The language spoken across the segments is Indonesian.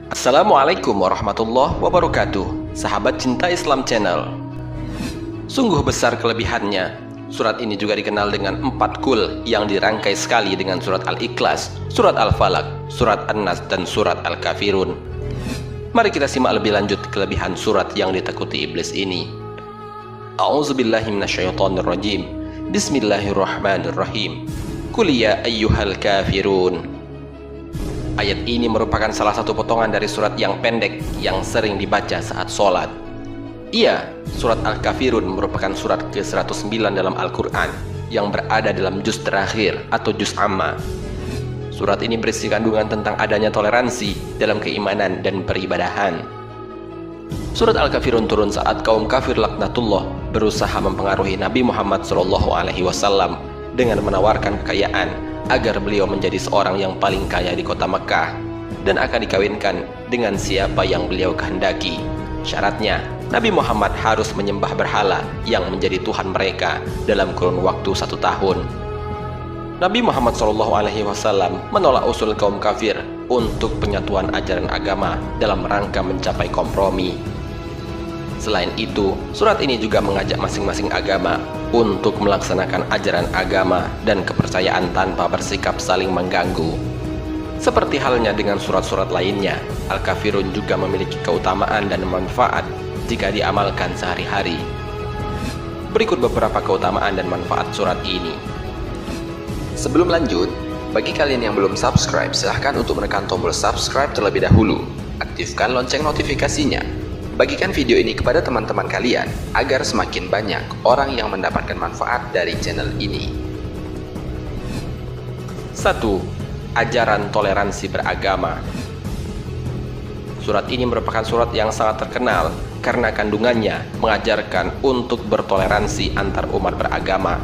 Assalamualaikum warahmatullahi wabarakatuh, sahabat cinta Islam channel. Sungguh besar kelebihannya. Surat ini juga dikenal dengan 4 kul yang dirangkai sekali dengan surat Al-Ikhlas, surat Al-Falaq, surat An-Nas, dan surat Al-Kafirun. Mari kita simak lebih lanjut kelebihan surat yang ditakuti iblis ini. A'udzubillahi minasyaitonirrajim. Bismillahirrahmanirrahim. Qul ya ayyuhal kafirun. Ayat ini merupakan salah satu potongan dari surat yang pendek yang sering dibaca saat sholat. Iya, surat Al-Kafirun merupakan surat ke-109 dalam Al-Quran yang berada dalam juz terakhir atau juz amma. Surat ini berisi kandungan tentang adanya toleransi dalam keimanan dan peribadahan. Surat Al-Kafirun turun saat kaum kafir laknatullah berusaha mempengaruhi Nabi Muhammad SAW dengan menawarkan kekayaan agar beliau menjadi seorang yang paling kaya di kota Mekah dan akan dikawinkan dengan siapa yang beliau kehendaki. Syaratnya, Nabi Muhammad harus menyembah berhala yang menjadi Tuhan mereka dalam kurun waktu 1 tahun. Nabi Muhammad SAW menolak usul kaum kafir untuk penyatuan ajaran agama dalam rangka mencapai kompromi. Selain itu, surat ini juga mengajak masing-masing agama untuk melaksanakan ajaran agama dan kepercayaan tanpa bersikap saling mengganggu. Seperti halnya dengan surat-surat lainnya, Al-Kafirun juga memiliki keutamaan dan manfaat jika diamalkan sehari-hari. Berikut beberapa keutamaan dan manfaat surat ini. Sebelum lanjut, bagi kalian yang belum subscribe, silahkan untuk menekan tombol subscribe terlebih dahulu. Aktifkan lonceng notifikasinya. Bagikan video ini kepada teman-teman kalian agar semakin banyak orang yang mendapatkan manfaat dari channel ini. 1. Ajaran toleransi beragama. Surat ini merupakan surat yang sangat terkenal karena kandungannya mengajarkan untuk bertoleransi antar umat beragama.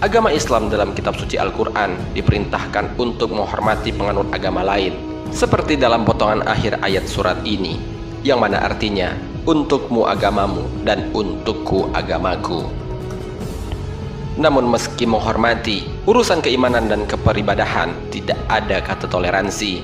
Agama Islam dalam kitab suci Al-Quran diperintahkan untuk menghormati penganut agama lain, seperti dalam potongan akhir ayat surat ini, yang mana artinya, untukmu agamamu dan untukku agamaku. Namun meski menghormati, urusan keimanan dan keperibadahan tidak ada kata toleransi.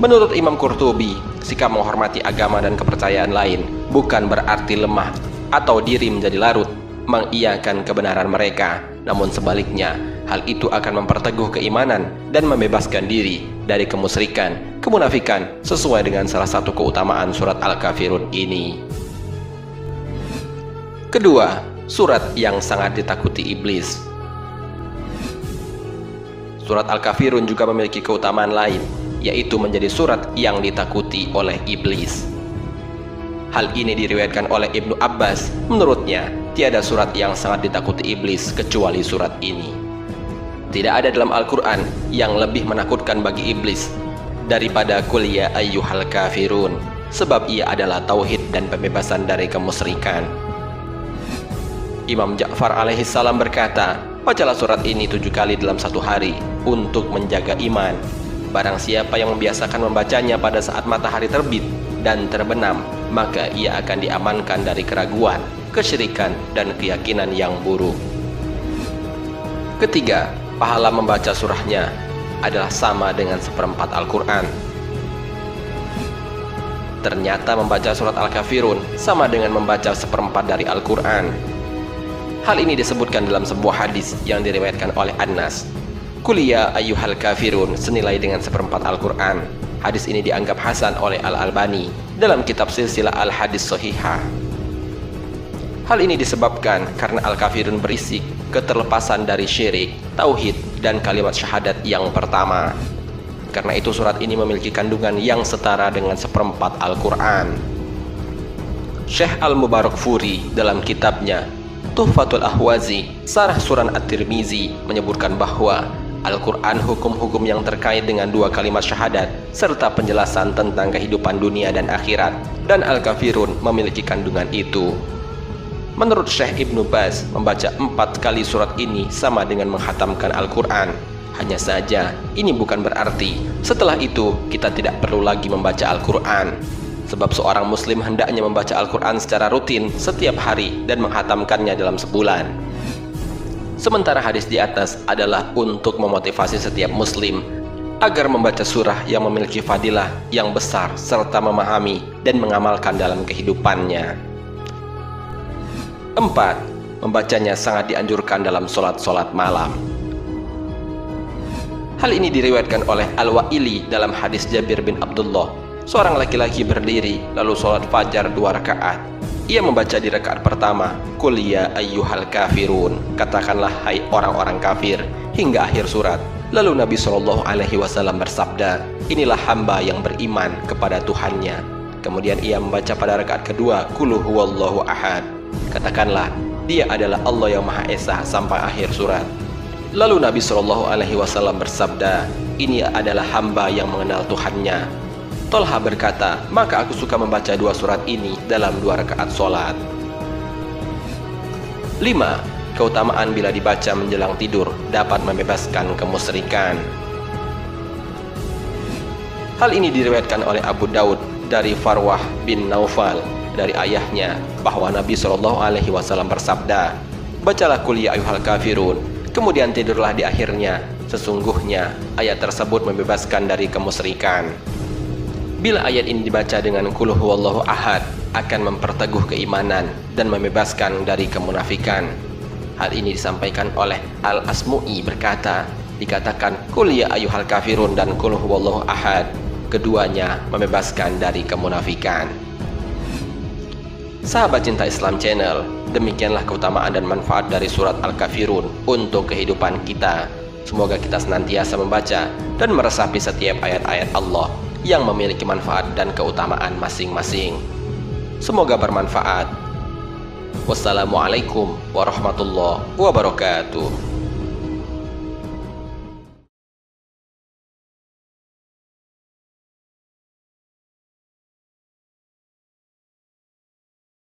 Menurut Imam Qurtubi, sikap menghormati agama dan kepercayaan lain bukan berarti lemah atau diri menjadi larut mengiyakan kebenaran mereka, namun sebaliknya, hal itu akan memperteguh keimanan dan membebaskan diri dari kemusyrikan, kemunafikan sesuai dengan salah satu keutamaan surat Al-Kafirun ini. Kedua, surat yang sangat ditakuti iblis. Surat Al-Kafirun juga memiliki keutamaan lain, yaitu menjadi surat yang ditakuti oleh iblis. Hal ini diriwayatkan oleh Ibnu Abbas. Menurutnya, tiada surat yang sangat ditakuti iblis kecuali surat ini. Tidak ada dalam Al-Quran yang lebih menakutkan bagi iblis daripada Qul ya ayyuhal kafirun, sebab ia adalah tauhid dan pembebasan dari kemusyrikan. Imam Ja'far alaihissalam berkata, bacalah surat ini 7 kali dalam 1 hari untuk menjaga iman. Barang siapa yang membiasakan membacanya pada saat matahari terbit dan terbenam, maka ia akan diamankan dari keraguan, kesyirikan, dan keyakinan yang buruk. Ketiga, pahala membaca surahnya adalah sama dengan 1/4 Al-Quran. Ternyata membaca surat Al-Kafirun sama dengan membaca 1/4 dari Al-Quran. Hal ini disebutkan dalam sebuah hadis yang diriwayatkan oleh An-Nas. Qul ya ayyuhal kafirun senilai dengan 1/4 Al-Quran. Hadis ini dianggap hasan oleh Al-Albani dalam kitab Silsilah Al-Hadis Shahihah. Hal ini disebabkan karena Al-Kafirun berisi keterlepasan dari syirik, tauhid, dan kalimat syahadat yang pertama. Karena itu surat ini memiliki kandungan yang setara dengan 1/4 Al-Quran. Syekh Al-Mubarakfuri dalam kitabnya Tuhfatul Ahwazi, Sarah Sunan At-Tirmizi menyebutkan bahwa Al-Quran hukum-hukum yang terkait dengan 2 kalimat syahadat serta penjelasan tentang kehidupan dunia dan akhirat, dan Al-Kafirun memiliki kandungan itu. Menurut Syekh Ibnu Baz, membaca 4 kali surat ini sama dengan menghatamkan Al-Quran. Hanya saja, ini bukan berarti setelah itu kita tidak perlu lagi membaca Al-Quran. Sebab seorang muslim hendaknya membaca Al-Quran secara rutin setiap hari dan menghatamkannya dalam sebulan. Sementara hadis di atas adalah untuk memotivasi setiap muslim agar membaca surah yang memiliki fadilah yang besar serta memahami dan mengamalkan dalam kehidupannya. 4. Membacanya sangat dianjurkan dalam sholat-sholat malam. Hal ini diriwayatkan oleh Al-Wa'ili dalam hadis Jabir bin Abdullah. Seorang laki-laki berdiri lalu sholat fajar 2 rakaat. Ia membaca di rakaat pertama, "Qul ya ayyuhal kafirun," katakanlah hai orang-orang kafir, hingga akhir surat. Lalu Nabi SAW bersabda, "Inilah hamba yang beriman kepada Tuhannya." Kemudian ia membaca pada rakaat kedua, "Qul huwallahu ahad," katakanlah, "Dia adalah Allah yang Maha Esa," sampai akhir surat. Lalu Nabi SAW bersabda, "Ini adalah hamba yang mengenal Tuhannya." Tolha berkata, "Maka aku suka membaca 2 surat ini dalam 2 rakaat sholat." 5. Keutamaan bila dibaca menjelang tidur dapat membebaskan kemusyrikan. Hal ini diriwayatkan oleh Abu Daud dari Farwah bin Naufal dari ayahnya bahwa Nabi SAW bersabda, "Bacalah Qul ya ayyuhal kafirun, kemudian tidurlah di akhirnya. Sesungguhnya ayat tersebut membebaskan dari kemusyrikan." Bila ayat ini dibaca dengan Qul huwallahu ahad, akan memperteguh keimanan dan membebaskan dari kemunafikan. Hal ini disampaikan oleh Al-Asmu'i berkata, dikatakan Qul ya ayyuhal kafirun dan Qul huwallahu ahad, keduanya membebaskan dari kemunafikan. Sahabat Cinta Islam Channel, demikianlah keutamaan dan manfaat dari surat Al-Kafirun untuk kehidupan kita. Semoga kita senantiasa membaca dan meresapi setiap ayat-ayat Allah yang memiliki manfaat dan keutamaan masing-masing. Semoga bermanfaat. Wassalamualaikum warahmatullahi wabarakatuh.